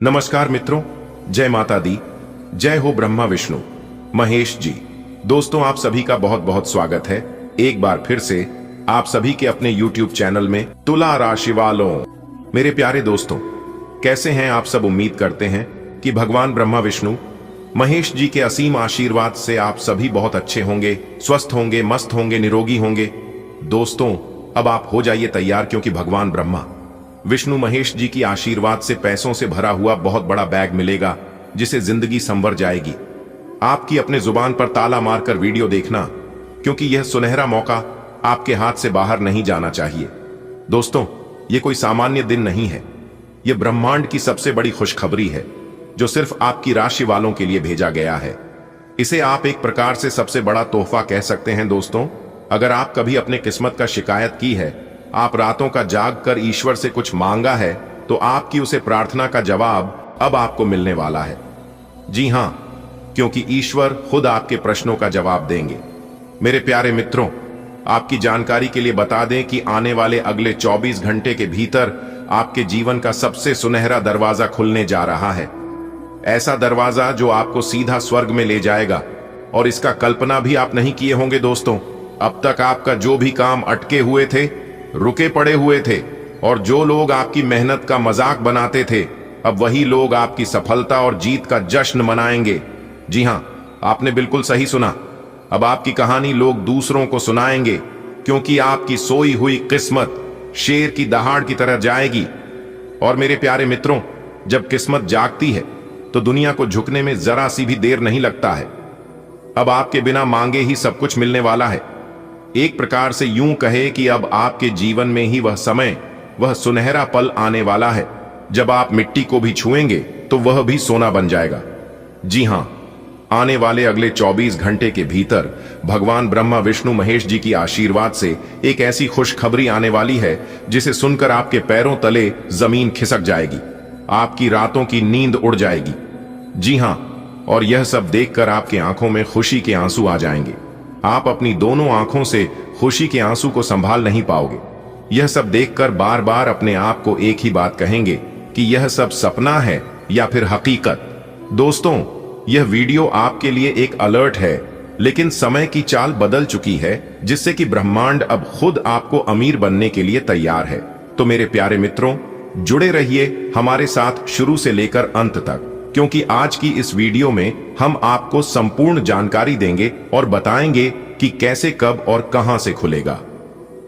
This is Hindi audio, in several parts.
नमस्कार मित्रों, जय माता दी, जय हो ब्रह्मा विष्णु महेश जी। दोस्तों, आप सभी का बहुत बहुत स्वागत है एक बार फिर से आप सभी के अपने YouTube चैनल में तुला राशि वालों। मेरे प्यारे दोस्तों, कैसे हैं आप सब? उम्मीद करते हैं कि भगवान ब्रह्मा विष्णु महेश जी के असीम आशीर्वाद से आप सभी बहुत अच्छे होंगे, स्वस्थ होंगे, मस्त होंगे, निरोगी होंगे। दोस्तों, अब आप हो जाइए तैयार, क्योंकि भगवान ब्रह्मा विष्णु महेश जी की आशीर्वाद से पैसों से भरा हुआ बहुत बड़ा बैग मिलेगा, जिसे जिंदगी संवर जाएगी। आपकी अपने जुबान पर ताला मारकर वीडियो देखना, क्योंकि यह सुनहरा मौका आपके हाथ से बाहर नहीं जाना चाहिए। दोस्तों, यह कोई सामान्य दिन नहीं है, यह ब्रह्मांड की सबसे बड़ी खुशखबरी है जो सिर्फ आपकी राशि वालों के लिए भेजा गया है। इसे आप एक प्रकार से सबसे बड़ा तोहफा कह सकते हैं। दोस्तों, अगर आप कभी अपने किस्मत का शिकायत की है, आप रातों का जाग कर ईश्वर से कुछ मांगा है, तो आपकी उसे प्रार्थना का जवाब अब आपको मिलने वाला है। जी हां, क्योंकि ईश्वर खुद आपके प्रश्नों का जवाब देंगे। मेरे प्यारे मित्रों, आपकी जानकारी के लिए बता दें कि आने वाले अगले 24 घंटे के भीतर आपके जीवन का सबसे सुनहरा दरवाजा खुलने जा रहा है। ऐसा दरवाजा जो आपको सीधा स्वर्ग में ले जाएगा, और इसका कल्पना भी आप नहीं किए होंगे। दोस्तों, अब तक आपका जो भी काम अटके हुए थे, रुके पड़े हुए थे, और जो लोग आपकी मेहनत का मजाक बनाते थे, अब वही लोग आपकी सफलता और जीत का जश्न मनाएंगे। जी हां, आपने बिल्कुल सही सुना। अब आपकी कहानी लोग दूसरों को सुनाएंगे, क्योंकि आपकी सोई हुई किस्मत शेर की दहाड़ की तरह जाएगी। और मेरे प्यारे मित्रों, जब किस्मत जागती है तो दुनिया को झुकने में जरा सी भी देर नहीं लगता है। अब आपके बिना मांगे ही सब कुछ मिलने वाला है। एक प्रकार से यूं कहे कि अब आपके जीवन में ही वह समय, वह सुनहरा पल आने वाला है जब आप मिट्टी को भी छुएंगे तो वह भी सोना बन जाएगा। जी हां, आने वाले अगले 24 घंटे के भीतर भगवान ब्रह्मा विष्णु महेश जी की आशीर्वाद से एक ऐसी खुशखबरी आने वाली है जिसे सुनकर आपके पैरों तले जमीन खिसक जाएगी, आपकी रातों की नींद उड़ जाएगी। जी हां, और यह सब देखकर आपके आंखों में खुशी के आंसू आ जाएंगे। आप अपनी दोनों आंखों से खुशी के आंसू को संभाल नहीं पाओगे। यह सब देखकर बार बार अपने आप को एक ही बात कहेंगे कि यह सब सपना है या फिर हकीकत। दोस्तों, यह वीडियो आपके लिए एक अलर्ट है, लेकिन समय की चाल बदल चुकी है, जिससे कि ब्रह्मांड अब खुद आपको अमीर बनने के लिए तैयार है। तो मेरे प्यारे मित्रों, जुड़े रहिए हमारे साथ शुरू से लेकर अंत तक, क्योंकि आज की इस वीडियो में हम आपको संपूर्ण जानकारी देंगे और बताएंगे कि कैसे, कब और कहां से खुलेगा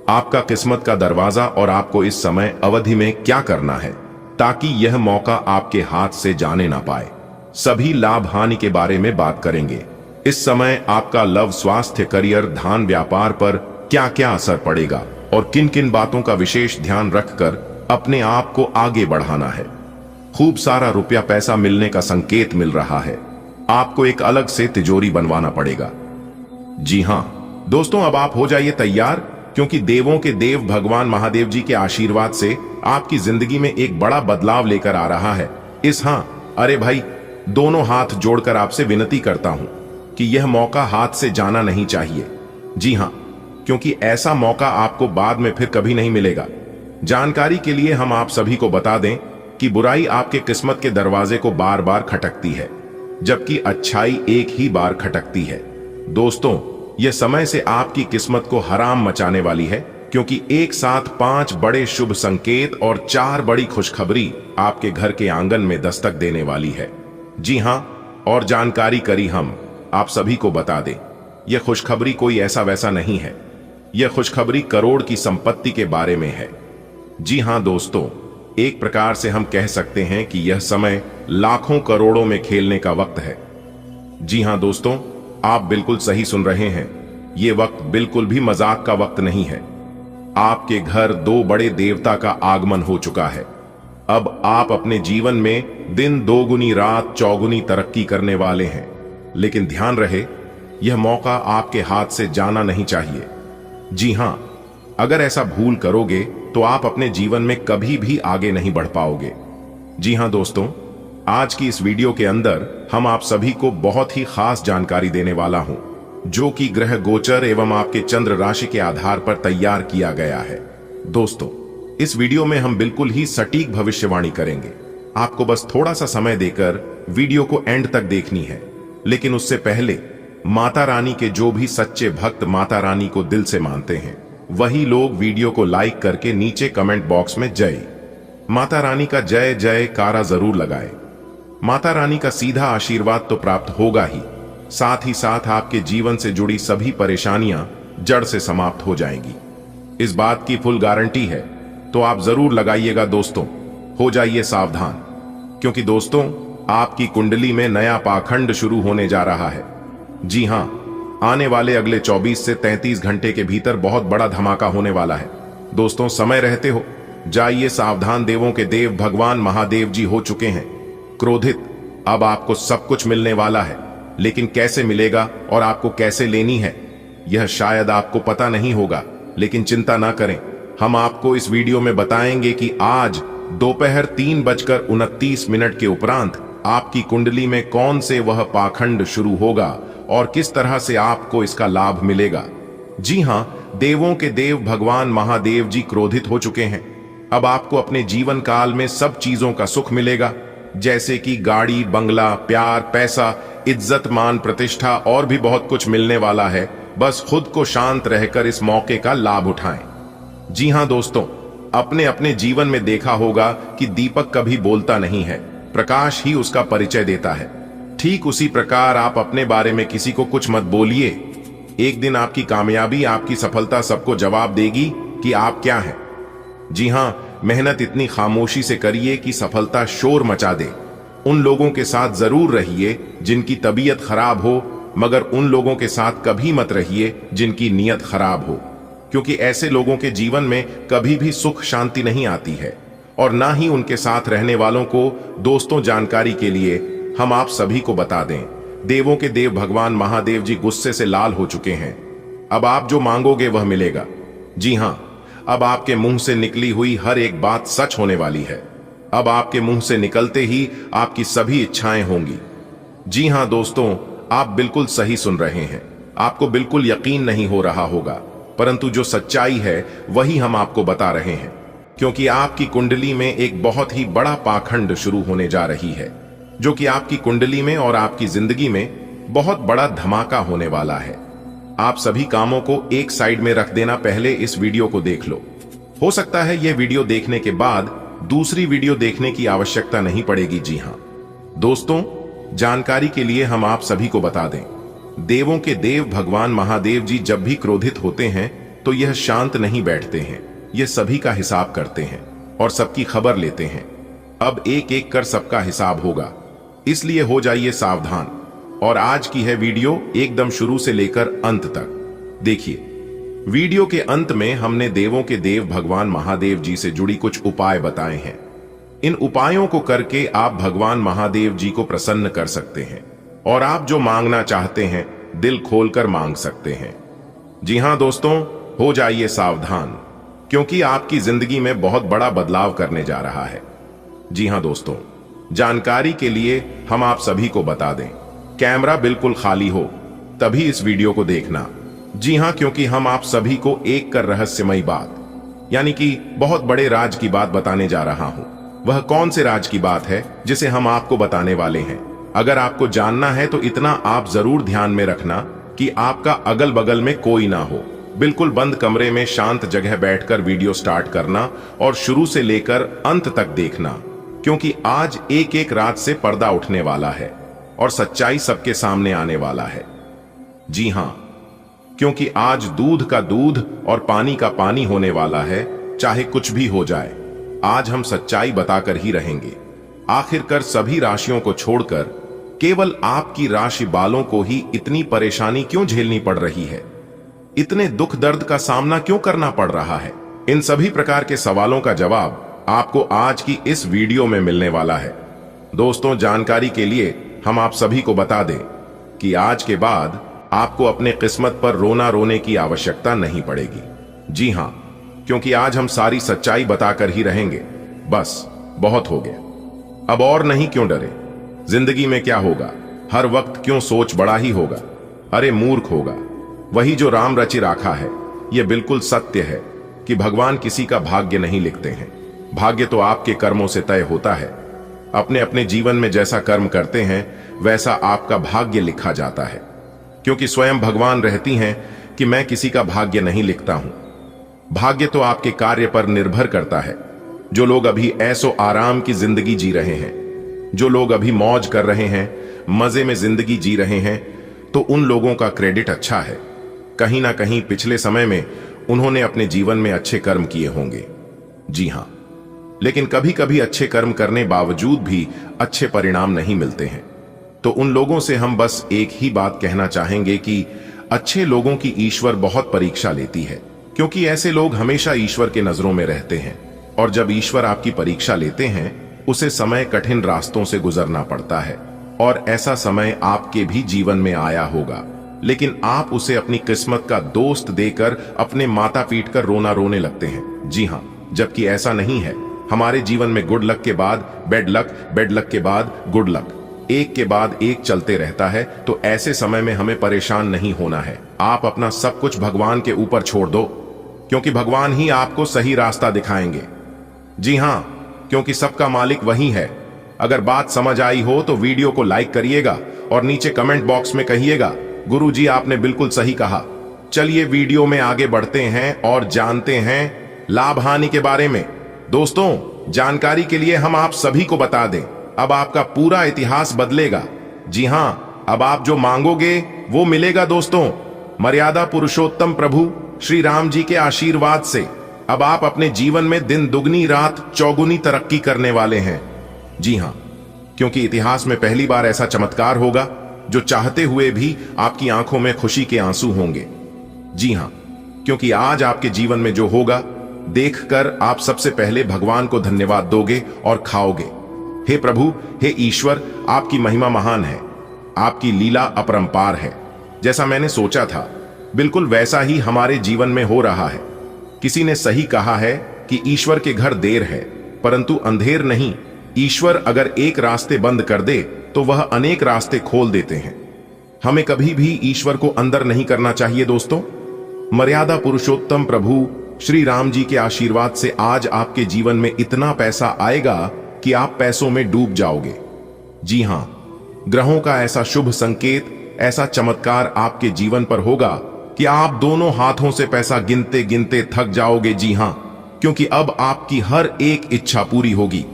आपका किस्मत का दरवाजा, और आपको इस समय अवधि में क्या करना है ताकि यह मौका आपके हाथ से जाने ना पाए। सभी लाभ हानि के बारे में बात करेंगे। इस समय आपका लव, स्वास्थ्य, करियर, धान, व्यापार पर क्या क्या असर पड़ेगा, और किन किन बातों का विशेष ध्यान रखकर अपने आप को आगे बढ़ाना है। खूब सारा रुपया पैसा मिलने का संकेत मिल रहा है। आपको एक अलग से तिजोरी बनवाना पड़ेगा। जी हां दोस्तों, अब आप हो जाइए तैयार, क्योंकि देवों के देव भगवान महादेव जी के आशीर्वाद से आपकी जिंदगी में एक बड़ा बदलाव लेकर आ रहा है। अरे भाई, दोनों हाथ जोड़कर आपसे विनती करता हूं कि यह मौका हाथ से जाना नहीं चाहिए। जी हां, क्योंकि ऐसा मौका आपको बाद में फिर कभी नहीं मिलेगा। जानकारी के लिए हम आप सभी को बता दें कि बुराई आपके किस्मत के दरवाजे को बार बार खटकती है, जबकि अच्छाई एक ही बार खटकती है। दोस्तों, यह समय से आपकी किस्मत को हराम मचाने वाली है, क्योंकि एक साथ 5 बड़े शुभ संकेत और 4 बड़ी खुशखबरी आपके घर के आंगन में दस्तक देने वाली है। जी हां, और जानकारी करी हम आप सभी को बता दें, यह खुशखबरी कोई ऐसा वैसा नहीं है। यह खुशखबरी करोड़ की संपत्ति के बारे में है। जी हां दोस्तों, एक प्रकार से हम कह सकते हैं कि यह समय लाखों करोड़ों में खेलने का वक्त है। जी हां दोस्तों, आप बिल्कुल सही सुन रहे हैं। यह वक्त बिल्कुल भी मजाक का वक्त नहीं है। आपके घर 2 बड़े देवता का आगमन हो चुका है। अब आप अपने जीवन में दिन दोगुनी रात चौगुनी तरक्की करने वाले हैं। लेकिन ध्यान रहे, यह मौका आपके हाथ से जाना नहीं चाहिए। जी हां, अगर ऐसा भूल करोगे तो आप अपने जीवन में कभी भी आगे नहीं बढ़ पाओगे। जी हां दोस्तों, आज की इस वीडियो के अंदर हम आप सभी को बहुत ही खास जानकारी देने वाला हूं, जो कि ग्रह गोचर एवं आपके चंद्र राशि के आधार पर तैयार किया गया है। दोस्तों, इस वीडियो में हम बिल्कुल ही सटीक भविष्यवाणी करेंगे। आपको बस थोड़ा सा समय देकर वीडियो को एंड तक देखनी है। लेकिन उससे पहले माता रानी के जो भी सच्चे भक्त माता रानी को दिल से मानते हैं, वही लोग वीडियो को लाइक करके नीचे कमेंट बॉक्स में जय माता रानी का जय जयकारा जरूर लगाए। माता रानी का सीधा आशीर्वाद तो प्राप्त होगा ही, साथ ही साथ आपके जीवन से जुड़ी सभी परेशानियां जड़ से समाप्त हो जाएंगी। इस बात की फुल गारंटी है, तो आप जरूर लगाइएगा दोस्तों। हो जाइए सावधान, क्योंकि दोस्तों आपकी कुंडली में नया पाखंड शुरू होने जा रहा है। जी हां, आने वाले अगले 24 से 33 घंटे के भीतर बहुत बड़ा धमाका होने वाला है। दोस्तों समय रहते हो जाइए सावधान, देवों के देव भगवान महादेव जी हो चुके हैं क्रोधित। अब आपको सब कुछ मिलने वाला है, लेकिन कैसे मिलेगा और आपको कैसे लेनी है यह शायद आपको पता नहीं होगा। लेकिन चिंता ना करें, हम आपको इस वीडियो में बताएंगे कि आज दोपहर 3:29 के उपरांत आपकी कुंडली में कौन से वह पाखंड शुरू होगा और किस तरह से आपको इसका लाभ मिलेगा। जी हां, देवों के देव भगवान महादेव जी क्रोधित हो चुके हैं। अब आपको अपने जीवन काल में सब चीजों का सुख मिलेगा, जैसे कि गाड़ी, बंगला, प्यार, पैसा, इज्जत, मान, प्रतिष्ठा और भी बहुत कुछ मिलने वाला है। बस खुद को शांत रहकर इस मौके का लाभ उठाएं। जी हां दोस्तों, अपने अपने जीवन में देखा होगा कि दीपक कभी बोलता नहीं है, प्रकाश ही उसका परिचय देता है। ठीक उसी प्रकार आप अपने बारे में किसी को कुछ मत बोलिए। एक दिन आपकी कामयाबी, आपकी सफलता सबको जवाब देगी कि आप क्या हैं। जी हां, मेहनत इतनी खामोशी से करिए कि सफलता शोर मचा दे। उन लोगों के साथ जरूर रहिए जिनकी तबीयत खराब हो, मगर उन लोगों के साथ कभी मत रहिए जिनकी नीयत खराब हो, क्योंकि ऐसे लोगों के जीवन में कभी भी सुख शांति नहीं आती है, और ना ही उनके साथ रहने वालों को। दोस्तों जानकारी के लिए हम आप सभी को बता दें, देवों के देव भगवान महादेव जी गुस्से से लाल हो चुके हैं। अब आप जो मांगोगे वह मिलेगा। जी हां, अब आपके मुंह से निकली हुई हर एक बात सच होने वाली है। अब आपके मुंह से निकलते ही आपकी सभी इच्छाएं होंगी। जी हां दोस्तों, आप बिल्कुल सही सुन रहे हैं। आपको बिल्कुल यकीन नहीं हो रहा होगा, परंतु जो सच्चाई है वही हम आपको बता रहे हैं, क्योंकि आपकी कुंडली में एक बहुत ही बड़ा पाखंड शुरू होने जा रही है, जो कि आपकी कुंडली में और आपकी जिंदगी में बहुत बड़ा धमाका होने वाला है। आप सभी कामों को एक साइड में रख देना, पहले इस वीडियो को देख लो। हो सकता है यह वीडियो देखने के बाद दूसरी वीडियो देखने की आवश्यकता नहीं पड़ेगी। जी हां दोस्तों, जानकारी के लिए हम आप सभी को बता दें, देवों के देव भगवान महादेव जी जब भी क्रोधित होते हैं तो यह शांत नहीं बैठते हैं। यह सभी का हिसाब करते हैं और सबकी खबर लेते हैं। अब एक एक कर सबका हिसाब होगा, इसलिए हो जाइए सावधान। और आज की है वीडियो एकदम शुरू से लेकर अंत तक। देखिए, वीडियो के अंत में हमने देवों के देव भगवान महादेव जी से जुड़ी कुछ उपाय बताए हैं। इन उपायों को करके आप भगवान महादेव जी को प्रसन्न कर सकते हैं और आप जो मांगना चाहते हैं दिल खोलकर मांग सकते हैं। जी हां दोस्तों, हो जाइए सावधान, क्योंकि आपकी जिंदगी में बहुत बड़ा बदलाव करने जा रहा है। जी हां दोस्तों, जानकारी के लिए हम आप सभी को बता दें, कैमरा बिल्कुल खाली हो तभी इस वीडियो को देखना। जी हां, क्योंकि हम आप सभी को एक कर रहस्यमयी बात, यानी कि बहुत बड़े राज की बात बताने जा रहा हूं। वह कौन से राज की बात है जिसे हम आपको बताने वाले हैं। अगर आपको जानना है तो इतना आप जरूर ध्यान में रखना कि आपका अगल बगल में कोई ना हो। बिल्कुल बंद कमरे में शांत जगह बैठकर वीडियो स्टार्ट करना और शुरू से लेकर अंत तक देखना, क्योंकि आज एक एक रात से पर्दा उठने वाला है और सच्चाई सबके सामने आने वाला है। जी हां, क्योंकि आज दूध का दूध और पानी का पानी होने वाला है। चाहे कुछ भी हो जाए, आज हम सच्चाई बताकर ही रहेंगे। आखिरकार सभी राशियों को छोड़कर केवल आपकी राशि वालों को ही इतनी परेशानी क्यों झेलनी पड़ रही है, इतने दुख दर्द का सामना क्यों करना पड़ रहा है? इन सभी प्रकार के सवालों का जवाब आपको आज की इस वीडियो में मिलने वाला है। दोस्तों जानकारी के लिए हम आप सभी को बता दें कि आज के बाद आपको अपने किस्मत पर रोना रोने की आवश्यकता नहीं पड़ेगी। जी हां, क्योंकि आज हम सारी सच्चाई बताकर ही रहेंगे। बस बहुत हो गया, अब और नहीं, क्यों डरे? जिंदगी में क्या होगा, हर वक्त क्यों सोच बड़ा ही होगा? अरे मूर्ख होगा, वही जो राम रचि राखा है। यह बिल्कुल सत्य है कि भगवान किसी का भाग्य नहीं लिखते हैं, भाग्य तो आपके कर्मों से तय होता है। अपने अपने जीवन में जैसा कर्म करते हैं वैसा आपका भाग्य लिखा जाता है, क्योंकि स्वयं भगवान रहती हैं कि मैं किसी का भाग्य नहीं लिखता हूं। भाग्य तो आपके कार्य पर निर्भर करता है। जो लोग अभी ऐसो आराम की जिंदगी जी रहे हैं, जो लोग अभी मौज कर रहे हैं, मजे में जिंदगी जी रहे हैं, तो उन लोगों का क्रेडिट अच्छा है। कहीं ना कहीं पिछले समय में उन्होंने अपने जीवन में अच्छे कर्म किए होंगे। जी हां, लेकिन कभी कभी अच्छे कर्म करने बावजूद भी अच्छे परिणाम नहीं मिलते हैं। तो उन लोगों से हम बस एक ही बात कहना चाहेंगे कि अच्छे लोगों की ईश्वर बहुत परीक्षा लेती है, क्योंकि ऐसे लोग हमेशा ईश्वर के नजरों में रहते हैं। और जब ईश्वर आपकी परीक्षा लेते हैं, उसे समय कठिन रास्तों से गुजरना पड़ता है। और ऐसा समय आपके भी जीवन में आया होगा, लेकिन आप उसे अपनी किस्मत का दोस्त देकर अपने माथा पीट कर रोना रोने लगते हैं। जी हां, जबकि ऐसा नहीं है। हमारे जीवन में गुड लक के बाद बेड लक, बेड लक के बाद गुड लक, एक के बाद एक चलते रहता है। तो ऐसे समय में हमें परेशान नहीं होना है। आप अपना सब कुछ भगवान के ऊपर छोड़ दो, क्योंकि भगवान ही आपको सही रास्ता दिखाएंगे। जी हां, क्योंकि सबका मालिक वही है। अगर बात समझ आई हो तो वीडियो को लाइक करिएगा और नीचे कमेंट बॉक्स में कहिएगा, गुरुजी आपने बिल्कुल सही कहा। चलिए वीडियो में आगे बढ़ते हैं और जानते हैं लाभ हानि के बारे में। दोस्तों, जानकारी के लिए हम आप सभी को बता दें, अब आपका पूरा इतिहास बदलेगा। जी हां, अब आप जो मांगोगे वो मिलेगा। दोस्तों, मर्यादा पुरुषोत्तम प्रभु श्री राम जी के आशीर्वाद से अब आप अपने जीवन में दिन दुगनी रात चौगुनी तरक्की करने वाले हैं। जी हां, क्योंकि इतिहास में पहली बार ऐसा चमत्कार होगा जो चाहते हुए भी आपकी आंखों में खुशी के आंसू होंगे। जी हां, क्योंकि आज आपके जीवन में जो होगा देखकर आप सबसे पहले भगवान को धन्यवाद दोगे और खाओगे। हे प्रभु, हे ईश्वर, आपकी महिमा महान है, आपकी लीला अपरंपार है। जैसा मैंने सोचा था बिल्कुल वैसा ही हमारे जीवन में हो रहा है। किसी ने सही कहा है कि ईश्वर के घर देर है परंतु अंधेर नहीं। ईश्वर अगर एक रास्ते बंद कर दे तो वह अनेक रास्ते खोल देते हैं। हमें कभी भी ईश्वर को अंदर नहीं करना चाहिए। दोस्तों, मर्यादा पुरुषोत्तम प्रभु श्री राम जी के आशीर्वाद से आज आपके जीवन में इतना पैसा आएगा कि आप पैसों में डूब जाओगे। जी हां, ग्रहों का ऐसा शुभ संकेत, ऐसा चमत्कार आपके जीवन पर होगा कि आप दोनों हाथों से पैसा गिनते गिनते थक जाओगे। जी हां, क्योंकि अब आपकी हर एक इच्छा पूरी होगी,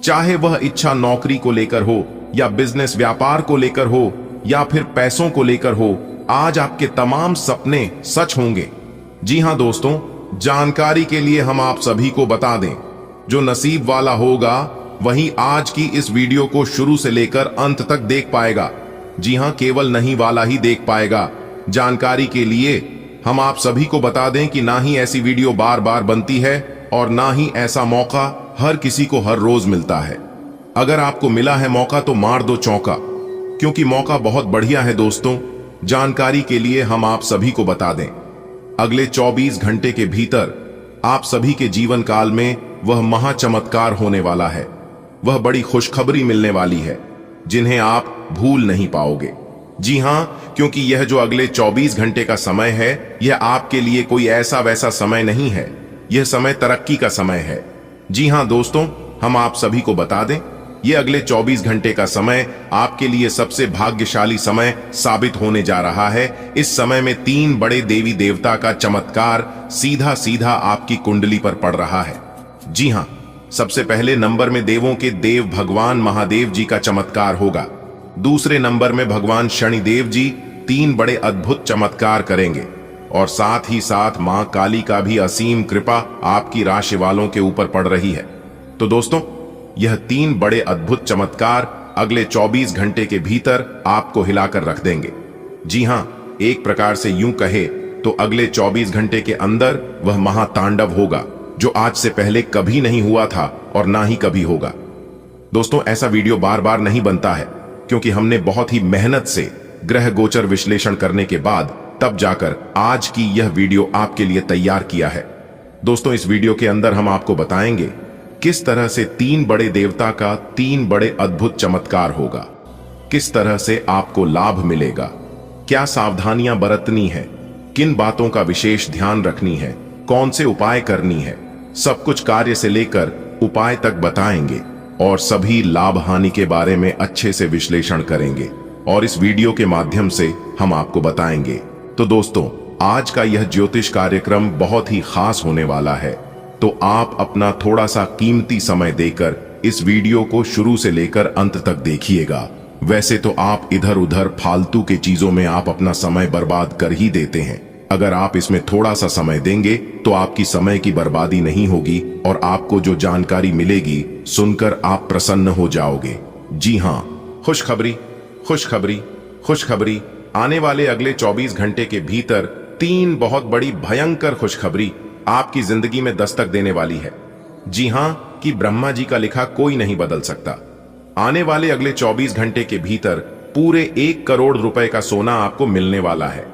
चाहे वह इच्छा नौकरी को लेकर हो या बिजनेस व्यापार को लेकर हो या फिर पैसों को लेकर हो। आज आपके तमाम सपने सच होंगे। जी हां दोस्तों, जानकारी के लिए हम आप सभी को बता दें, जो नसीब वाला होगा वही आज की इस वीडियो को शुरू से लेकर अंत तक देख पाएगा। जी हां, केवल नहीं वाला ही देख पाएगा। जानकारी के लिए हम आप सभी को बता दें कि ना ही ऐसी वीडियो बार बार बनती है और ना ही ऐसा मौका हर किसी को हर रोज मिलता है। अगर आपको मिला है मौका तो मार दो चौका, क्योंकि मौका बहुत बढ़िया है। दोस्तों, जानकारी के लिए हम आप सभी को बता दें, अगले 24 घंटे के भीतर आप सभी के जीवन काल में वह महाचमत्कार होने वाला है। वह बड़ी खुशखबरी मिलने वाली है जिन्हें आप भूल नहीं पाओगे। जी हां, क्योंकि यह जो अगले 24 घंटे का समय है, यह आपके लिए कोई ऐसा वैसा समय नहीं है। यह समय तरक्की का समय है। जी हां दोस्तों, हम आप सभी को बता दें, यह अगले 24 घंटे का समय आपके लिए सबसे भाग्यशाली समय साबित होने जा रहा है। इस समय में 3 बड़े देवी देवता का चमत्कार सीधा सीधा आपकी कुंडली पर पड़ रहा है। जी हां, सबसे पहले नंबर में देवों के देव भगवान महादेव जी का चमत्कार होगा। दूसरे नंबर में भगवान शनिदेव जी 3 बड़े अद्भुत चमत्कार करेंगे और साथ ही साथ मां काली का भी असीम कृपा आपकी राशि वालों के ऊपर पड़ रही है। तो दोस्तों, यह 3 बड़े अद्भुत चमत्कार अगले 24 घंटे के भीतर आपको हिलाकर रख देंगे। जी हां, एक प्रकार से यूं कहे तो अगले 24 घंटे के अंदर वह महातांडव होगा जो आज से पहले कभी नहीं हुआ था और ना ही कभी होगा। दोस्तों, ऐसा वीडियो बार बार नहीं बनता है, क्योंकि हमने बहुत ही मेहनत से ग्रह गोचर विश्लेषण करने के बाद तब जाकर आज की यह वीडियो आपके लिए तैयार किया है। दोस्तों, इस वीडियो के अंदर हम आपको बताएंगे किस तरह से 3 बड़े देवता का 3 बड़े अद्भुत चमत्कार होगा, किस तरह से आपको लाभ मिलेगा, क्या सावधानियां बरतनी है, किन बातों का विशेष ध्यान रखनी है, कौन से उपाय करनी है, सब कुछ कार्य से लेकर उपाय तक बताएंगे। और सभी लाभ हानि के बारे में अच्छे से विश्लेषण करेंगे और इस वीडियो के माध्यम से हम आपको बताएंगे। तो दोस्तों, आज का यह ज्योतिष कार्यक्रम बहुत ही खास होने वाला है, तो आप अपना थोड़ा सा कीमती समय देकर इस वीडियो को शुरू से लेकर अंत तक देखिएगा। वैसे तो आप इधर उधर फालतू के चीजों में आप अपना समय बर्बाद कर ही देते हैं। अगर आप इसमें थोड़ा सा समय देंगे तो आपकी समय की बर्बादी नहीं होगी और आपको जो जानकारी मिलेगी सुनकर आप प्रसन्न हो जाओगे। जी हाँ, खुशखबरी खुशखबरी खुशखबरी। आने वाले अगले 24 घंटे के भीतर 3 बहुत बड़ी भयंकर खुशखबरी आपकी जिंदगी में दस्तक देने वाली है। जी हाँ, कि ब्रह्मा जी का लिखा कोई नहीं बदल सकता। आने वाले अगले 24 घंटे के भीतर पूरे 1 करोड़ रुपए का सोना आपको मिलने वाला है।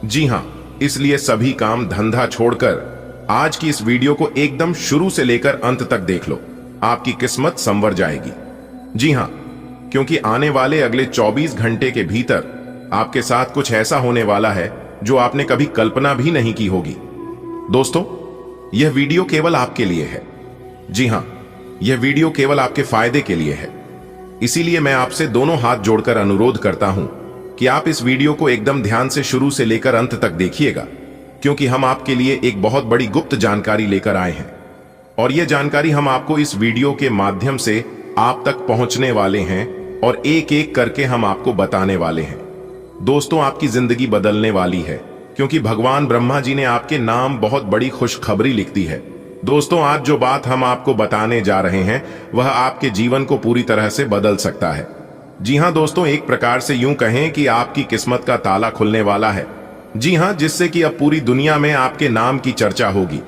जी हाँ, इसलिए सभी काम धंधा छोड़कर आज की इस वीडियो को एकदम शुरू से लेकर अंत तक देख लो, आपकी किस्मत संवर जाएगी। जी हाँ, क्योंकि आने वाले अगले 24 घंटे के भीतर आपके साथ कुछ ऐसा होने वाला है जो आपने कभी कल्पना भी नहीं की होगी। दोस्तों, यह वीडियो केवल आपके लिए है। जी हाँ, यह वीडियो केवल आपके फायदे के लिए है। इसीलिए मैं आपसे दोनों हाथ जोड़कर अनुरोध करता हूं कि आप इस वीडियो को एकदम ध्यान से शुरू से लेकर अंत तक देखिएगा, क्योंकि हम आपके लिए एक बहुत बड़ी गुप्त जानकारी लेकर आए हैं और यह जानकारी हम आपको इस वीडियो के माध्यम से आप तक पहुंचने वाले हैं और एक एक करके हम आपको बताने वाले हैं। दोस्तों, आपकी जिंदगी बदलने वाली है, क्योंकि भगवान ब्रह्मा जी ने आपके नाम बहुत बड़ी खुशखबरी लिख दी है। दोस्तों, आज जो बात हम आपको बताने जा रहे हैं वह आपके जीवन को पूरी तरह से बदल सकता है। जी हां दोस्तों, एक प्रकार से यूं कहें कि आपकी किस्मत का ताला खुलने वाला है। जी हां, जिससे कि अब पूरी दुनिया में आपके नाम की चर्चा होगी।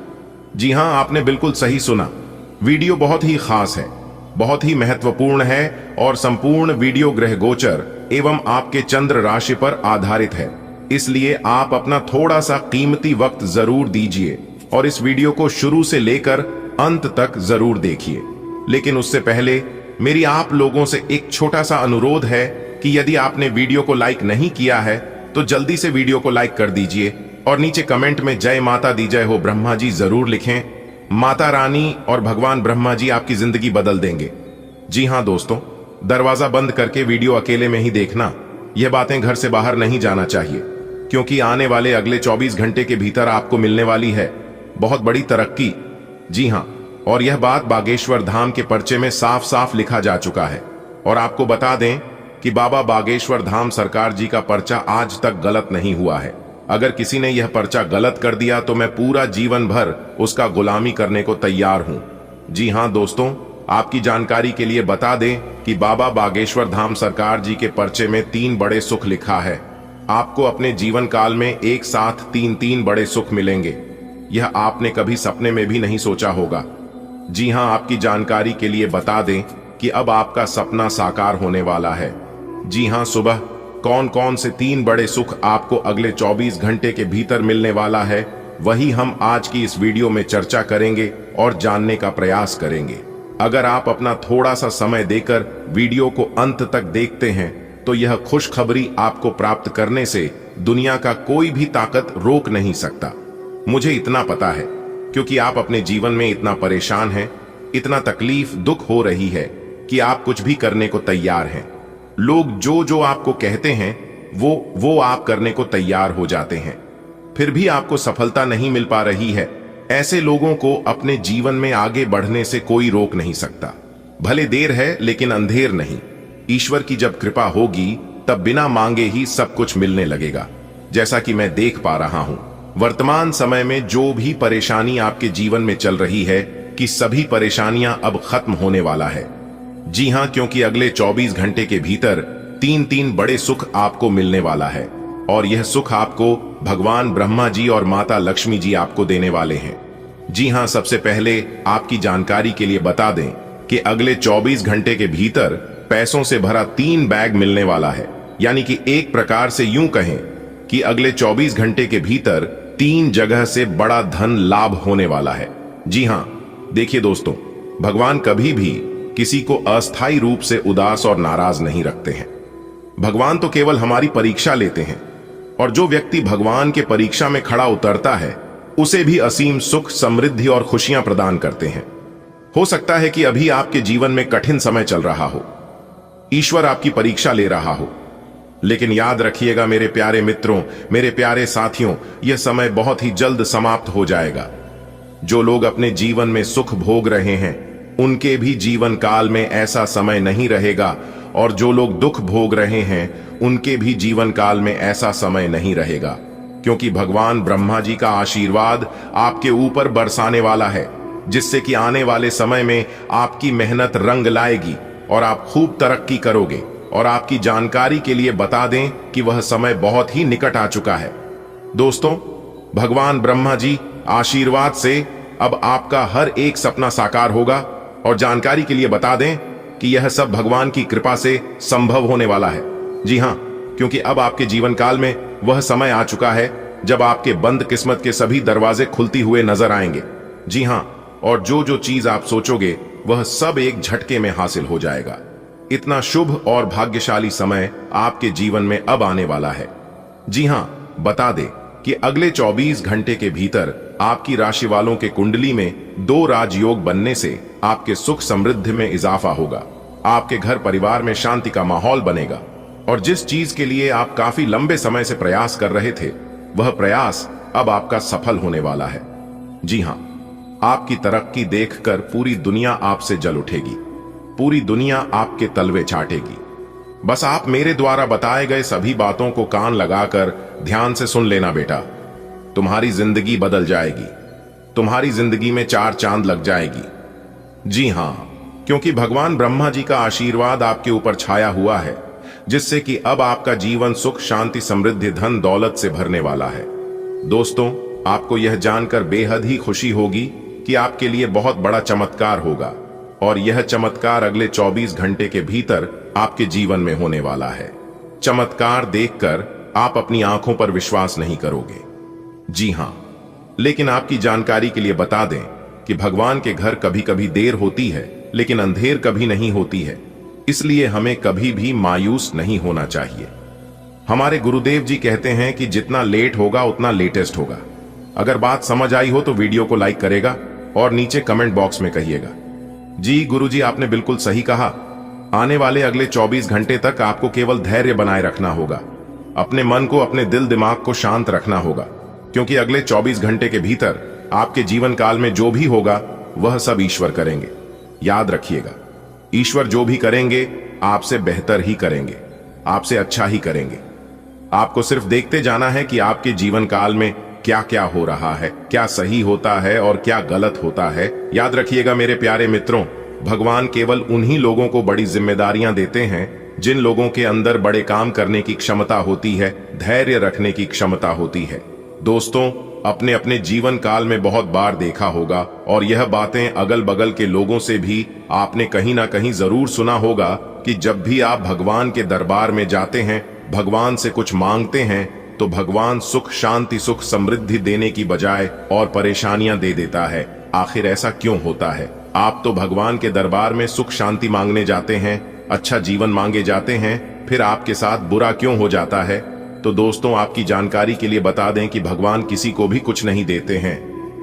जी हां, आपने बिल्कुल सही सुना। वीडियो बहुत ही खास है, बहुत ही महत्वपूर्ण है और संपूर्ण वीडियो ग्रह गोचर एवं आपके चंद्र राशि पर आधारित है। इसलिए आप अपना थोड़ा सा कीमती वक्त जरूर दीजिए और इस वीडियो को शुरू से लेकर अंत तक जरूर देखिए। लेकिन उससे पहले मेरी आप लोगों से एक छोटा सा अनुरोध है कि यदि आपने वीडियो को लाइक नहीं किया है तो जल्दी से वीडियो को लाइक कर दीजिए और नीचे कमेंट में जय माता दी जय हो ब्रह्मा जी जरूर लिखें। माता रानी और भगवान ब्रह्मा जी आपकी जिंदगी बदल देंगे। जी हां दोस्तों, दरवाजा बंद करके वीडियो अकेले में ही देखना। यह बातें घर से बाहर नहीं जाना चाहिए, क्योंकि आने वाले अगले 24 घंटे के भीतर आपको मिलने वाली है बहुत बड़ी तरक्की। जी हां, और यह बात बागेश्वर धाम के पर्चे में साफ साफ लिखा जा चुका है। और आपको बता दें कि बाबा बागेश्वर धाम सरकार जी का पर्चा आज तक गलत नहीं हुआ है। अगर किसी ने यह पर्चा गलत कर दिया तो मैं पूरा जीवन भर उसका गुलामी करने को तैयार हूं। जी हां दोस्तों, आपकी जानकारी के लिए बता दें कि बाबा बागेश्वर धाम सरकार जी के पर्चे में 3 बड़े सुख लिखा है। आपको अपने जीवन काल में एक साथ 3 बड़े सुख मिलेंगे। यह आपने कभी सपने में भी नहीं सोचा होगा। जी हां, आपकी जानकारी के लिए बता दें कि अब आपका सपना साकार होने वाला है। जी हां, सुबह कौन कौन से 3 बड़े सुख आपको अगले 24 घंटे के भीतर मिलने वाला है, वही हम आज की इस वीडियो में चर्चा करेंगे और जानने का प्रयास करेंगे। अगर आप अपना थोड़ा सा समय देकर वीडियो को अंत तक देखते हैं तो यह खुशखबरी आपको प्राप्त करने से दुनिया का कोई भी ताकत रोक नहीं सकता। मुझे इतना पता है, क्योंकि आप अपने जीवन में इतना परेशान हैं, इतना तकलीफ दुख हो रही है कि आप कुछ भी करने को तैयार हैं। लोग जो जो आपको कहते हैं वो आप करने को तैयार हो जाते हैं, फिर भी आपको सफलता नहीं मिल पा रही है। ऐसे लोगों को अपने जीवन में आगे बढ़ने से कोई रोक नहीं सकता। भले देर है लेकिन अंधेर नहीं। ईश्वर की जब कृपा होगी तब बिना मांगे ही सब कुछ मिलने लगेगा। जैसा कि मैं देख पा रहा हूं, वर्तमान समय में जो भी परेशानी आपके जीवन में चल रही है कि सभी परेशानियां अब खत्म होने वाला है। जी हां, क्योंकि अगले 24 घंटे के भीतर 3 बड़े सुख आपको मिलने वाला है और यह सुख आपको भगवान ब्रह्मा जी और माता लक्ष्मी जी आपको देने वाले हैं। जी हां, सबसे पहले आपकी जानकारी के लिए बता दें कि अगले 24 घंटे के भीतर पैसों से भरा 3 बैग मिलने वाला है। यानी कि एक प्रकार से यूं कहें कि अगले 24 घंटे के भीतर 3 जगह से बड़ा धन लाभ होने वाला है। जी हां, देखिए दोस्तों, भगवान कभी भी किसी को अस्थायी रूप से उदास और नाराज नहीं रखते हैं। भगवान तो केवल हमारी परीक्षा लेते हैं और जो व्यक्ति भगवान के परीक्षा में खड़ा उतरता है उसे भी असीम सुख, समृद्धि और खुशियां प्रदान करते हैं। हो सकता है कि अभी आपके जीवन में कठिन समय चल रहा हो, ईश्वर आपकी परीक्षा ले रहा हो, लेकिन याद रखिएगा मेरे प्यारे मित्रों, मेरे प्यारे साथियों, यह समय बहुत ही जल्द समाप्त हो जाएगा। जो लोग अपने जीवन में सुख भोग रहे हैं उनके भी जीवन काल में ऐसा समय नहीं रहेगा, और जो लोग दुख भोग रहे हैं उनके भी जीवन काल में ऐसा समय नहीं रहेगा, क्योंकि भगवान ब्रह्मा जी का आशीर्वाद आपके ऊपर बरसाने वाला है, जिससे कि आने वाले समय में आपकी मेहनत रंग लाएगी और आप खूब तरक्की करोगे। और आपकी जानकारी के लिए बता दें कि वह समय बहुत ही निकट आ चुका है। दोस्तों, भगवान ब्रह्मा जी आशीर्वाद से अब आपका हर एक सपना साकार होगा, और जानकारी के लिए बता दें कि यह सब भगवान की कृपा से संभव होने वाला है। जी हां, क्योंकि अब आपके जीवन काल में वह समय आ चुका है जब आपके बंद किस्मत के सभी दरवाजे खुलती हुए नजर आएंगे। जी हां, और जो जो चीज आप सोचोगे वह सब एक झटके में हासिल हो जाएगा। इतना शुभ और भाग्यशाली समय आपके जीवन में अब आने वाला है। जी हां, बता दें कि अगले 24 घंटे के भीतर आपकी राशि वालों के कुंडली में 2 राजयोग बनने से आपके सुख समृद्धि में इजाफा होगा। आपके घर परिवार में शांति का माहौल बनेगा, और जिस चीज के लिए आप काफी लंबे समय से प्रयास कर रहे थे वह प्रयास अब आपका सफल होने वाला है। जी हां, आपकी तरक्की देखकर पूरी दुनिया आपसे जल उठेगी, पूरी दुनिया आपके तलवे चाटेगी। बस आप मेरे द्वारा बताए गए सभी बातों को कान लगाकर ध्यान से सुन लेना बेटा। तुम्हारी जिंदगी बदल जाएगी, तुम्हारी जिंदगी में 4 चांद लग जाएगी। जी हां, क्योंकि भगवान ब्रह्मा जी का आशीर्वाद आपके ऊपर छाया हुआ है, जिससे कि अब आपका जीवन सुख शांति समृद्धि धन दौलत से भरने वाला है। दोस्तों, आपको यह जानकर बेहद ही खुशी होगी कि आपके लिए बहुत बड़ा चमत्कार होगा, और यह चमत्कार अगले 24 घंटे के भीतर आपके जीवन में होने वाला है। चमत्कार देखकर आप अपनी आंखों पर विश्वास नहीं करोगे। जी हां, लेकिन आपकी जानकारी के लिए बता दें कि भगवान के घर कभी कभी देर होती है, लेकिन अंधेर कभी नहीं होती है, इसलिए हमें कभी भी मायूस नहीं होना चाहिए। हमारे गुरुदेव जी कहते हैं कि जितना लेट होगा उतना लेटेस्ट होगा। अगर बात समझ आई हो तो वीडियो को लाइक करेगा और नीचे कमेंट बॉक्स में कहिएगा। जी गुरुजी, आपने बिल्कुल सही कहा। आने वाले अगले 24 घंटे तक आपको केवल धैर्य बनाए रखना होगा, अपने मन को, अपने दिल दिमाग को शांत रखना होगा, क्योंकि अगले 24 घंटे के भीतर आपके जीवन काल में जो भी होगा वह सब ईश्वर करेंगे। याद रखिएगा, ईश्वर जो भी करेंगे आपसे बेहतर ही करेंगे, आपसे अच्छा ही करेंगे। आपको सिर्फ देखते जाना है कि आपके जीवन काल में क्या क्या हो रहा है, क्या सही होता है और क्या गलत होता है। याद रखिएगा मेरे प्यारे मित्रों, भगवान केवल उन्हीं लोगों को बड़ी जिम्मेदारियां देते हैं जिन लोगों के अंदर बड़े काम करने की क्षमता होती है, धैर्य रखने की क्षमता होती है। दोस्तों, अपने अपने जीवन काल में बहुत बार देखा होगा, और यह बातें अगल बगल के लोगों से भी आपने कहीं ना कहीं जरूर सुना होगा कि जब भी आप भगवान के दरबार में जाते हैं, भगवान से कुछ मांगते हैं, तो भगवान सुख शांति सुख समृद्धि देने की बजाय और परेशानियां दे देता है। आखिर ऐसा क्यों होता है? आप तो भगवान के दरबार में सुख शांति मांगने जाते हैं, अच्छा जीवन मांगे जाते हैं, फिर आपके साथ बुरा क्यों हो जाता है? तो दोस्तों, आपकी जानकारी के लिए बता दें कि भगवान किसी को भी कुछ नहीं देते हैं।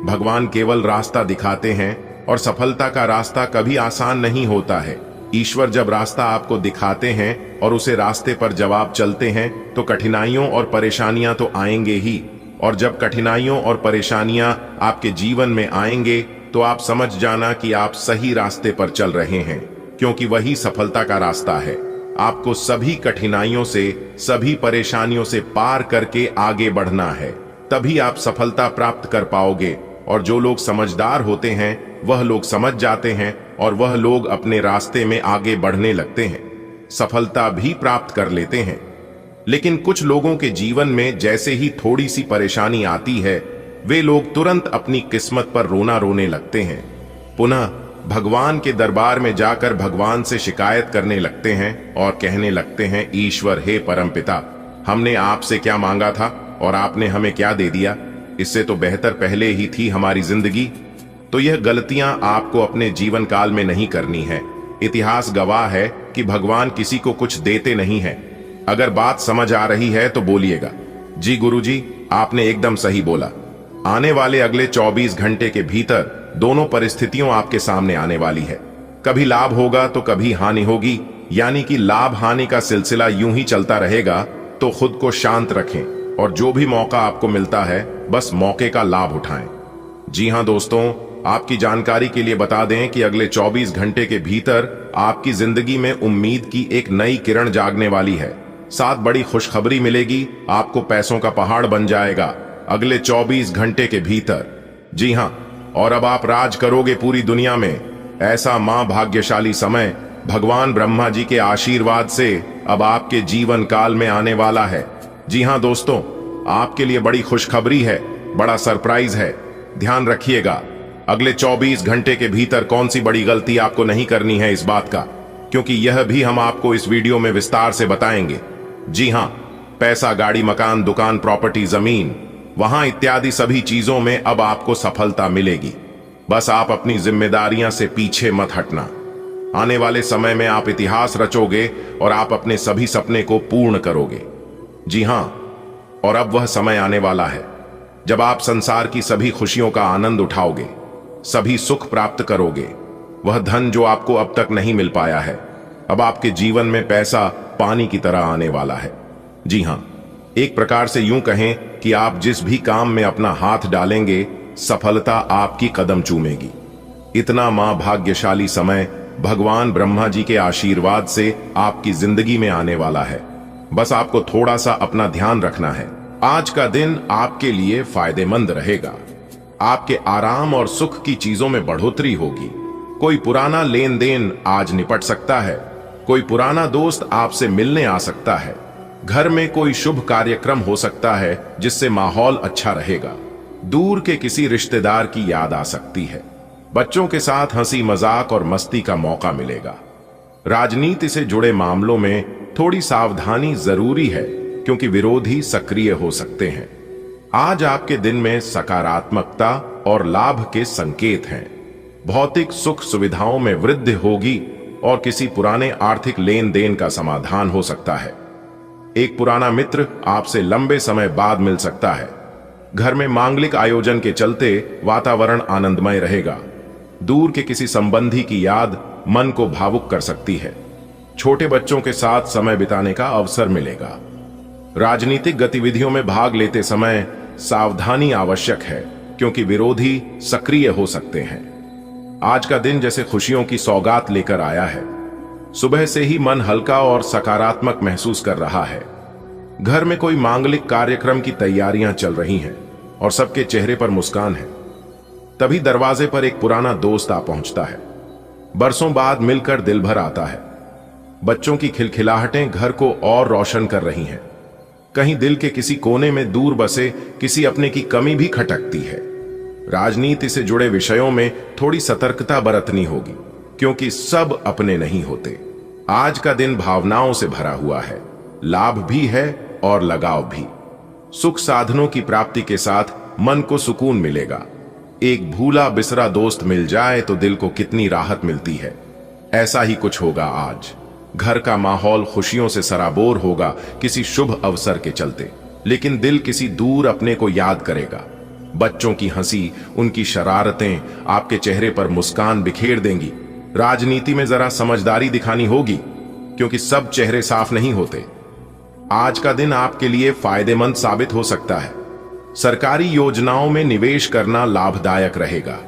भगवान केवल रास्ता दिखाते हैं, और सफलता का रास्ता कभी आसान नहीं होता है। ईश्वर जब रास्ता आपको दिखाते हैं और उसे रास्ते पर जब आप चलते हैं तो कठिनाइयों और परेशानियां तो आएंगे ही, और जब कठिनाइयों और परेशानियां आपके जीवन में आएंगे तो आप समझ जाना कि आप सही रास्ते पर चल रहे हैं, क्योंकि वही सफलता का रास्ता है। आपको सभी कठिनाइयों से, सभी परेशानियों से पार करके आगे बढ़ना है, तभी आप सफलता प्राप्त कर पाओगे। और जो लोग समझदार होते हैं वह लोग समझ जाते हैं, और वह लोग अपने रास्ते में आगे बढ़ने लगते हैं, सफलता भी प्राप्त कर लेते हैं। लेकिन कुछ लोगों के जीवन में जैसे ही थोड़ी सी परेशानी आती है, वे लोग तुरंत अपनी किस्मत पर रोने लगते हैं, पुनः भगवान के दरबार में जाकर भगवान से शिकायत करने लगते हैं और कहने लगते हैं, ईश्वर हे परमपिता, हमने आपसे क्या मांगा था और आपने हमें क्या दे दिया? इससे तो बेहतर पहले ही थी हमारी जिंदगी। तो यह गलतियां आपको अपने जीवन काल में नहीं करनी है। इतिहास गवाह है कि भगवान किसी को कुछ देते नहीं है। अगर बात समझ आ रही है तो बोलिएगा, जी गुरुजी, आपने एकदम सही बोला। आने वाले अगले 24 घंटे के भीतर दोनों परिस्थितियों आपके सामने आने वाली है। कभी लाभ होगा तो कभी हानि होगी, यानी कि लाभ हानि का सिलसिला यूं ही चलता रहेगा। तो खुद को शांत रखें और जो भी मौका आपको मिलता है बस मौके का लाभ उठाएं। जी हां दोस्तों, आपकी जानकारी के लिए बता दें कि अगले 24 घंटे के भीतर आपकी जिंदगी में उम्मीद की एक नई किरण जागने वाली है। साथ बड़ी खुशखबरी मिलेगी, आपको पैसों का पहाड़ बन जाएगा अगले 24 घंटे के भीतर। जी हां, और अब आप राज करोगे पूरी दुनिया में। ऐसा मां भाग्यशाली समय भगवान ब्रह्मा जी के आशीर्वाद से अब आपके जीवन काल में आने वाला है। जी हां दोस्तों, आपके लिए बड़ी खुशखबरी है, बड़ा सरप्राइज है। ध्यान रखिएगा, अगले 24 घंटे के भीतर कौन सी बड़ी गलती आपको नहीं करनी है इस बात का, क्योंकि यह भी हम आपको इस वीडियो में विस्तार से बताएंगे। जी हां, पैसा, गाड़ी, मकान, दुकान, प्रॉपर्टी, जमीन, वहां इत्यादि सभी चीजों में अब आपको सफलता मिलेगी। बस आप अपनी जिम्मेदारियां से पीछे मत हटना। आने वाले समय में आप इतिहास रचोगे और आप अपने सभी सपने को पूर्ण करोगे। जी हां, और अब वह समय आने वाला है जब आप संसार की सभी खुशियों का आनंद उठाओगे, सभी सुख प्राप्त करोगे। वह धन जो आपको अब तक नहीं मिल पाया है, अब आपके जीवन में पैसा पानी की तरह आने वाला है। जी हां, एक प्रकार से यूं कहें कि आप जिस भी काम में अपना हाथ डालेंगे, सफलता आपकी कदम चूमेगी। इतना मां भाग्यशाली समय भगवान ब्रह्मा जी के आशीर्वाद से आपकी जिंदगी में आने वाला है। बस आपको थोड़ा सा अपना ध्यान रखना है। आज का दिन आपके लिए फायदेमंद रहेगा। आपके आराम और सुख की चीजों में बढ़ोतरी होगी। कोई पुराना लेन देन आज निपट सकता है। कोई पुराना दोस्त आपसे मिलने आ सकता है। घर में कोई शुभ कार्यक्रम हो सकता है जिससे माहौल अच्छा रहेगा। दूर के किसी रिश्तेदार की याद आ सकती है। बच्चों के साथ हंसी मजाक और मस्ती का मौका मिलेगा। राजनीति से जुड़े मामलों में थोड़ी सावधानी जरूरी है, क्योंकि विरोधी सक्रिय हो सकते हैं। आज आपके दिन में सकारात्मकता और लाभ के संकेत हैं। भौतिक सुख सुविधाओं में वृद्धि होगी और किसी पुराने आर्थिक लेन देन का समाधान हो सकता है। एक पुराना मित्र आपसे लंबे समय बाद मिल सकता है। घर में मांगलिक आयोजन के चलते वातावरण आनंदमय रहेगा। दूर के किसी संबंधी की याद मन को भावुक कर सकती है। छोटे बच्चों के साथ समय बिताने का अवसर मिलेगा। राजनीतिक गतिविधियों में भाग लेते समय सावधानी आवश्यक है, क्योंकि विरोधी सक्रिय हो सकते हैं। आज का दिन जैसे खुशियों की सौगात लेकर आया है। सुबह से ही मन हल्का और सकारात्मक महसूस कर रहा है। घर में कोई मांगलिक कार्यक्रम की तैयारियां चल रही हैं और सबके चेहरे पर मुस्कान है। तभी दरवाजे पर एक पुराना दोस्त आ पहुंचता है। बरसों बाद मिलकर दिल भर आता है। बच्चों की खिलखिलाहटें घर को और रोशन कर रही हैं। कहीं दिल के किसी कोने में दूर बसे किसी अपने की कमी भी खटकती है। राजनीति से जुड़े विषयों में थोड़ी सतर्कता बरतनी होगी, क्योंकि सब अपने नहीं होते। आज का दिन भावनाओं से भरा हुआ है। लाभ भी है और लगाव भी। सुख साधनों की प्राप्ति के साथ मन को सुकून मिलेगा। एक भूला बिसरा दोस्त मिल जाए तो दिल को कितनी राहत मिलती है। ऐसा ही कुछ होगा आज। घर का माहौल खुशियों से सराबोर होगा किसी शुभ अवसर के चलते, लेकिन दिल किसी दूर अपने को याद करेगा। बच्चों की हंसी, उनकी शरारतें आपके चेहरे पर मुस्कान बिखेर देंगी। राजनीति में जरा समझदारी दिखानी होगी, क्योंकि सब चेहरे साफ नहीं होते। आज का दिन आपके लिए फायदेमंद साबित हो सकता है। सरकारी योजनाओं में निवेश करना लाभदायक रहेगा।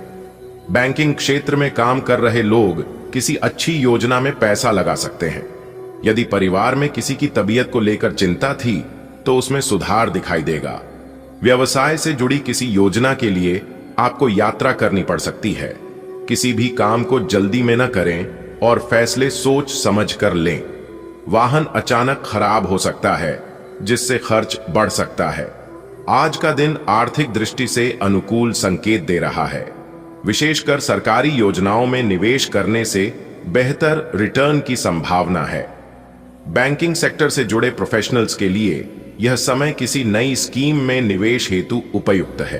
बैंकिंग क्षेत्र में काम कर रहे लोग किसी अच्छी योजना में पैसा लगा सकते हैं। यदि परिवार में किसी की तबीयत को लेकर चिंता थी तो उसमें सुधार दिखाई देगा। व्यवसाय से जुड़ी किसी योजना के लिए आपको यात्रा करनी पड़ सकती है। किसी भी काम को जल्दी में न करें और फैसले सोच समझ कर लें। वाहन अचानक खराब हो सकता है, जिससे खर्च बढ़ सकता है। आज का दिन आर्थिक दृष्टि से अनुकूल संकेत दे रहा है। विशेषकर सरकारी योजनाओं में निवेश करने से बेहतर रिटर्न की संभावना है। बैंकिंग सेक्टर से जुड़े प्रोफेशनल्स के लिए यह समय किसी नई स्कीम में निवेश हेतु उपयुक्त है।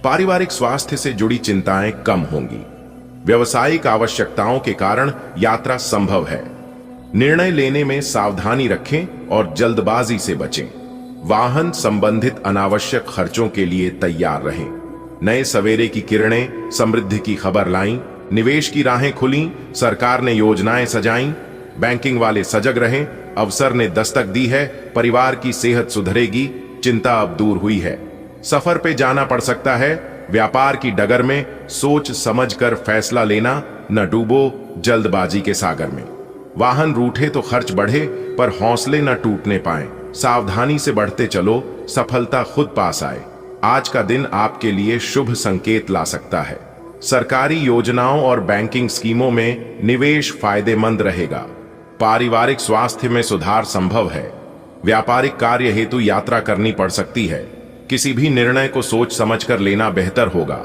पारिवारिक स्वास्थ्य से जुड़ी चिंताएं कम होंगी। व्यवसायिक आवश्यकताओं के कारण यात्रा संभव है। निर्णय लेने में सावधानी रखें और जल्दबाजी से बचें। वाहन संबंधित अनावश्यक खर्चों के लिए तैयार रहें। नए सवेरे की किरणें समृद्धि की खबर लाईं, निवेश की राहें खुलीं, सरकार ने योजनाएं सजाईं, बैंकिंग वाले सजग रहे, अवसर ने दस्तक दी है, परिवार की सेहत सुधरेगी, चिंता अब दूर हुई है। सफर पे जाना पड़ सकता है, व्यापार की डगर में सोच समझकर फैसला लेना, न डूबो जल्दबाजी के सागर में। वाहन रूठे तो खर्च बढ़े, पर हौसले न टूटने पाए, सावधानी से बढ़ते चलो, सफलता खुद पास आए। आज का दिन आपके लिए शुभ संकेत ला सकता है। सरकारी योजनाओं और बैंकिंग स्कीमों में निवेश फायदेमंद रहेगा। पारिवारिक स्वास्थ्य में सुधार संभव है। व्यापारिक कार्य हेतु यात्रा करनी पड़ सकती है। किसी भी निर्णय को सोच समझकर लेना बेहतर होगा।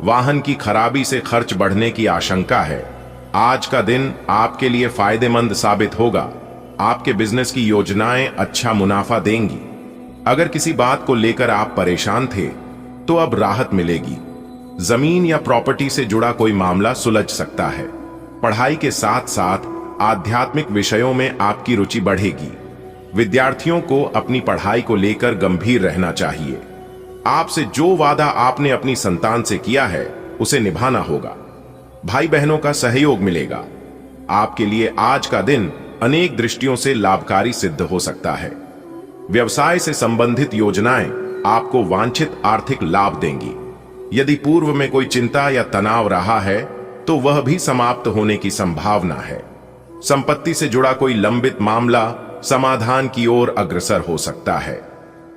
वाहन की खराबी से खर्च बढ़ने की आशंका है। आज का दिन आपके लिए फायदेमंद साबित होगा। आपके बिजनेस की योजनाएं अच्छा मुनाफा देंगी। अगर किसी बात को लेकर आप परेशान थे तो अब राहत मिलेगी। जमीन या प्रॉपर्टी से जुड़ा कोई मामला सुलझ सकता है। पढ़ाई के साथ साथ आध्यात्मिक विषयों में आपकी रुचि बढ़ेगी। विद्यार्थियों को अपनी पढ़ाई को लेकर गंभीर रहना चाहिए। आपसे जो वादा आपने अपनी संतान से किया है उसे निभाना होगा। भाई बहनों का सहयोग मिलेगा। आपके लिए आज का दिन अनेक दृष्टियों से लाभकारी सिद्ध हो सकता है। व्यवसाय से संबंधित योजनाएं आपको वांछित आर्थिक लाभ देंगी। यदि पूर्व में कोई चिंता या तनाव रहा है तो वह भी समाप्त होने की संभावना है। संपत्ति से जुड़ा कोई लंबित मामला समाधान की ओर अग्रसर हो सकता है।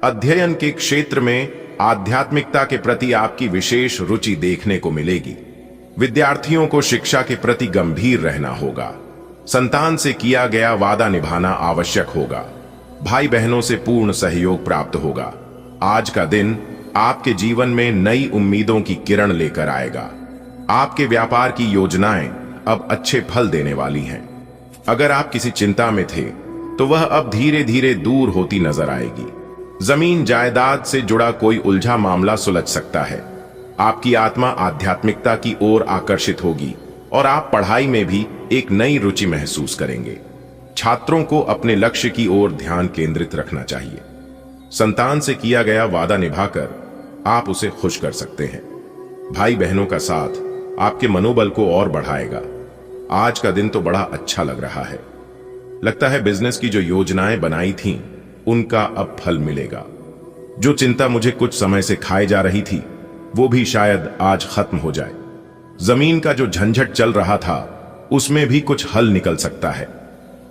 अध्ययन के क्षेत्र में आध्यात्मिकता के प्रति आपकी विशेष रुचि देखने को मिलेगी। विद्यार्थियों को शिक्षा के प्रति गंभीर रहना होगा। संतान से किया गया वादा निभाना आवश्यक होगा। भाई बहनों से पूर्ण सहयोग प्राप्त होगा। आज का दिन आपके जीवन में नई उम्मीदों की किरण लेकर आएगा। आपके व्यापार की योजनाएं अब अच्छे फल देने वाली हैं। अगर आप किसी चिंता में थे तो वह अब धीरे धीरे दूर होती नजर आएगी। जमीन जायदाद से जुड़ा कोई उलझा मामला सुलझ सकता है। आपकी आत्मा आध्यात्मिकता की ओर आकर्षित होगी और आप पढ़ाई में भी एक नई रुचि महसूस करेंगे। छात्रों को अपने लक्ष्य की ओर ध्यान केंद्रित रखना चाहिए। संतान से किया गया वादा निभाकर आप उसे खुश कर सकते हैं। भाई बहनों का साथ आपके मनोबल को और बढ़ाएगा। आज का दिन तो बड़ा अच्छा लग रहा है। लगता है बिजनेस की जो योजनाएं बनाई थीं, उनका अब फल मिलेगा। जो चिंता मुझे कुछ समय से खाए जा रही थी, वो भी शायद आज खत्म हो जाए। जमीन का जो झंझट चल रहा था, उसमें भी कुछ हल निकल सकता है।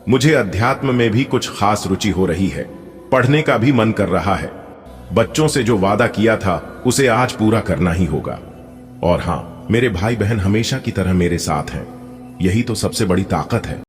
मुझे अध्यात्म में भी कुछ खास रुचि हो रही है। पढ़ने का भी मन कर रहा है। बच्चों से जो वादा किया था उसे आज पूरा करना ही होगा। और हां, मेरे भाई बहन हमेशा की तरह मेरे साथ हैं। यही तो सबसे बड़ी ताकत है।